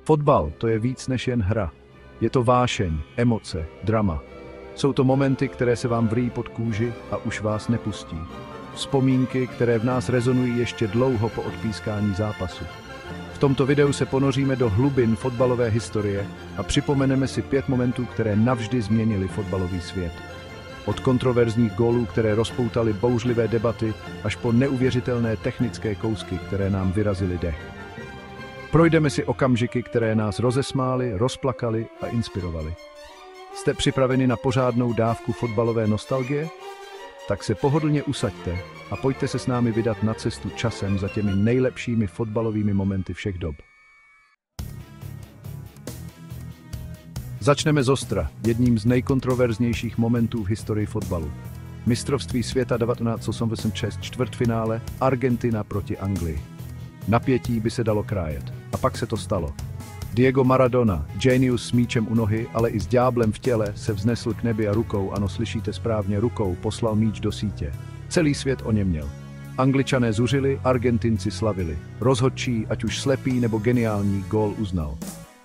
Fotbal to je víc než jen hra. Je to vášeň, emoce, drama. Jsou to momenty, které se vám vrýjí pod kůži a už vás nepustí. Vzpomínky, které v nás rezonují ještě dlouho po odpískání zápasu. V tomto videu se ponoříme do hlubin fotbalové historie a připomeneme si 5 momentů, které navždy změnily fotbalový svět. Od kontroverzních gólů, které rozpoutaly bouřlivé debaty, až po neuvěřitelné technické kousky, které nám vyrazily dech. Projdeme si okamžiky, které nás rozesmály, rozplakaly a inspirovaly. Jste připraveni na pořádnou dávku fotbalové nostalgie? Tak se pohodlně usaďte a pojďte se s námi vydat na cestu časem za těmi nejlepšími fotbalovými momenty všech dob. Začneme zostra, jedním z nejkontroverznějších momentů v historii fotbalu. Mistrovství světa 1986, čtvrtfinále, Argentina proti Anglii. Napětí by se dalo krájet. A pak se to stalo. Diego Maradona, genius s míčem u nohy, ale i s ďáblem v těle, se vznesl k nebi a rukou, ano, slyšíte správně, rukou poslal míč do sítě. Celý svět oněměl. Angličané zuřili, Argentinci slavili. Rozhodčí, ať už slepý nebo geniální, gól uznal.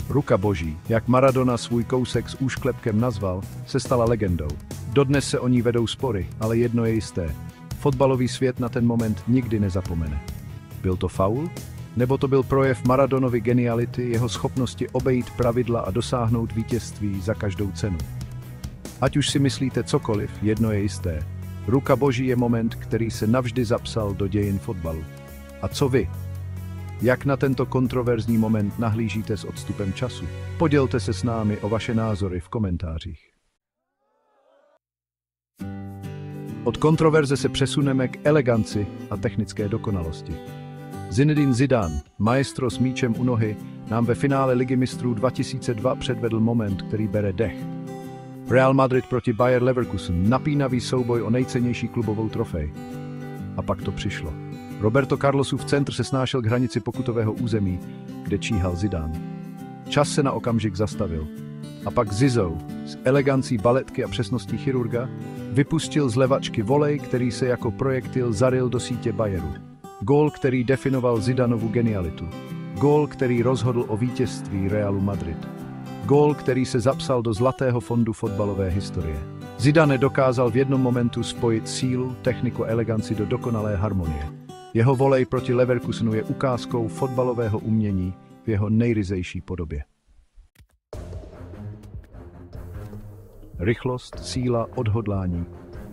Ruka boží, jak Maradona svůj kousek s úšklepkem nazval, se stala legendou. Dodnes se o ní vedou spory, ale jedno je jisté. Fotbalový svět na ten moment nikdy nezapomene. Byl to faul? Nebo to byl projev Maradonovy geniality, jeho schopnosti obejít pravidla a dosáhnout vítězství za každou cenu? Ať už si myslíte cokoliv, jedno je jisté. Ruka boží je moment, který se navždy zapsal do dějin fotbalu. A co vy? Jak na tento kontroverzní moment nahlížíte s odstupem času? Podělte se s námi o vaše názory v komentářích. Od kontroverze se přesuneme k eleganci a technické dokonalosti. Zinedine Zidane, maestro s míčem u nohy, nám ve finále Ligy mistrů 2002 předvedl moment, který bere dech. Real Madrid proti Bayer Leverkusen, napínavý souboj o nejcennější klubovou trofej. A pak to přišlo. Roberto Carlosův centr se snášel k hranici pokutového území, kde číhal Zidane. Čas se na okamžik zastavil. A pak Zizou, s elegancí baletky a přesností chirurga, vypustil z levačky volej, který se jako projektil zaril do sítě Bayeru. Gól, který definoval Zidanovu genialitu. Gól, který rozhodl o vítězství Realu Madrid. Gól, který se zapsal do zlatého fondu fotbalové historie. Zidane dokázal v jednom momentu spojit sílu, techniku a eleganci do dokonalé harmonie. Jeho volej proti Leverkusenu je ukázkou fotbalového umění v jeho nejryzejší podobě. Rychlost, síla, odhodlání.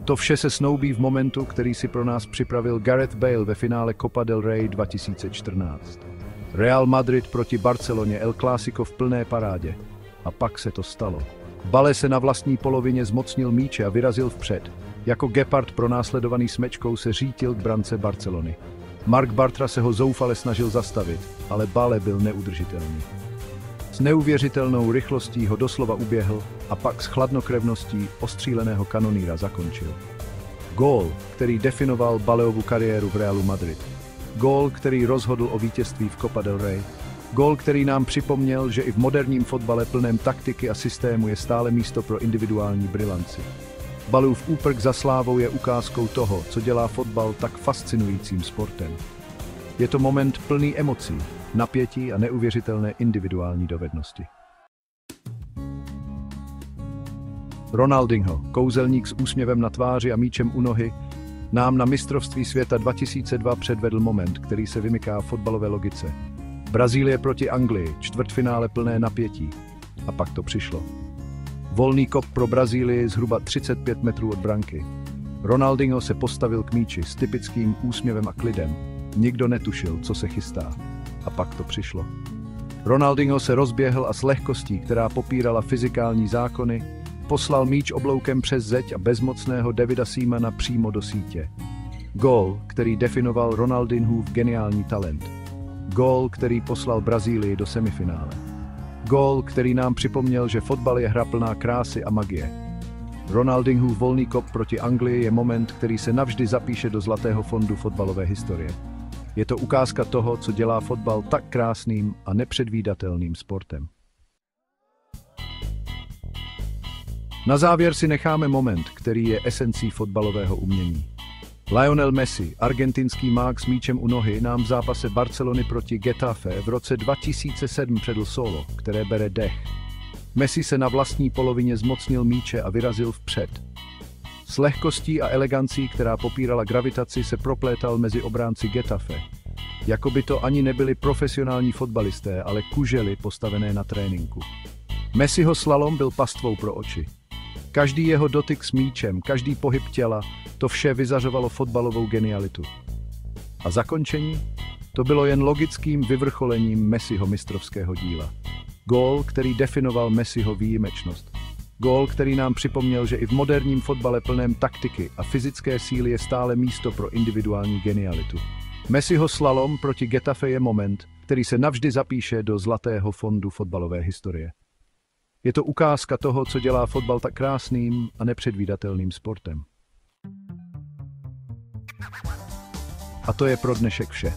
To vše se snoubí v momentu, který si pro nás připravil Gareth Bale ve finále Copa del Rey 2014. Real Madrid proti Barceloně, El Clásico v plné parádě. A pak se to stalo. Bale se na vlastní polovině zmocnil míče a vyrazil vpřed. Jako gepard pronásledovaný smečkou se řítil k brance Barcelony. Marc Bartra se ho zoufale snažil zastavit, ale Bale byl neudržitelný. S neuvěřitelnou rychlostí ho doslova uběhl a pak s chladnokrevností ostříleného kanonýra zakončil. Gól, který definoval Baleovu kariéru v Realu Madrid. Gól, který rozhodl o vítězství v Copa del Rey. Gól, který nám připomněl, že i v moderním fotbale plném taktiky a systému je stále místo pro individuální brilanci. Baleův úprk za slávou je ukázkou toho, co dělá fotbal tak fascinujícím sportem. Je to moment plný emocí, napětí a neuvěřitelné individuální dovednosti. Ronaldinho, kouzelník s úsměvem na tváři a míčem u nohy, nám na mistrovství světa 2002 předvedl moment, který se vymyká fotbalové logice. Brazílie proti Anglii, čtvrtfinále plné napětí. A pak to přišlo. Volný kop pro Brazílii zhruba 35 metrů od branky. Ronaldinho se postavil k míči s typickým úsměvem a klidem. Nikdo netušil, co se chystá. A pak to přišlo. Ronaldinho se rozběhl a s lehkostí, která popírala fyzikální zákony, poslal míč obloukem přes zeď a bezmocného Davida Seamana přímo do sítě. Gól, který definoval Ronaldinhův geniální talent. Gól, který poslal Brazílii do semifinále. Gól, který nám připomněl, že fotbal je hra plná krásy a magie. Ronaldinhův volný kop proti Anglii je moment, který se navždy zapíše do zlatého fondu fotbalové historie. Je to ukázka toho, co dělá fotbal tak krásným a nepředvídatelným sportem. Na závěr si necháme moment, který je esencí fotbalového umění. Lionel Messi, argentinský mák s míčem u nohy, nám v zápase Barcelony proti Getafe v roce 2007 předl solo, které bere dech. Messi se na vlastní polovině zmocnil míče a vyrazil vpřed. S lehkostí a elegancí, která popírala gravitaci, se proplétal mezi obránci Getafe. Jako by to ani nebyli profesionální fotbalisté, ale kužely postavené na tréninku. Messiho slalom byl pastvou pro oči. Každý jeho dotyk s míčem, každý pohyb těla, to vše vyzařovalo fotbalovou genialitu. A zakončení? To bylo jen logickým vyvrcholením Messiho mistrovského díla. Gól, který definoval Messiho výjimečnost. Gól, který nám připomněl, že i v moderním fotbale plném taktiky a fyzické síly je stále místo pro individuální genialitu. Messiho slalom proti Getafe je moment, který se navždy zapíše do zlatého fondu fotbalové historie. Je to ukázka toho, co dělá fotbal tak krásným a nepředvídatelným sportem. A to je pro dnešek vše.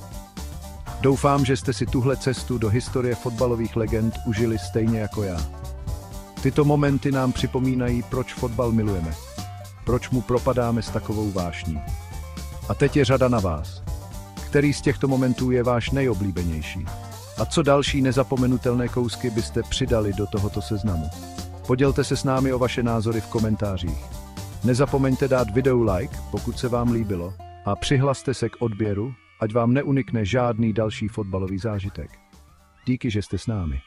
Doufám, že jste si tuhle cestu do historie fotbalových legend užili stejně jako já. Tyto momenty nám připomínají, proč fotbal milujeme, proč mu propadáme s takovou vášní. A teď je řada na vás. Který z těchto momentů je váš nejoblíbenější? A co další nezapomenutelné kousky byste přidali do tohoto seznamu? Podělte se s námi o vaše názory v komentářích. Nezapomeňte dát videu like, pokud se vám líbilo, a přihlaste se k odběru, ať vám neunikne žádný další fotbalový zážitek. Díky, že jste s námi.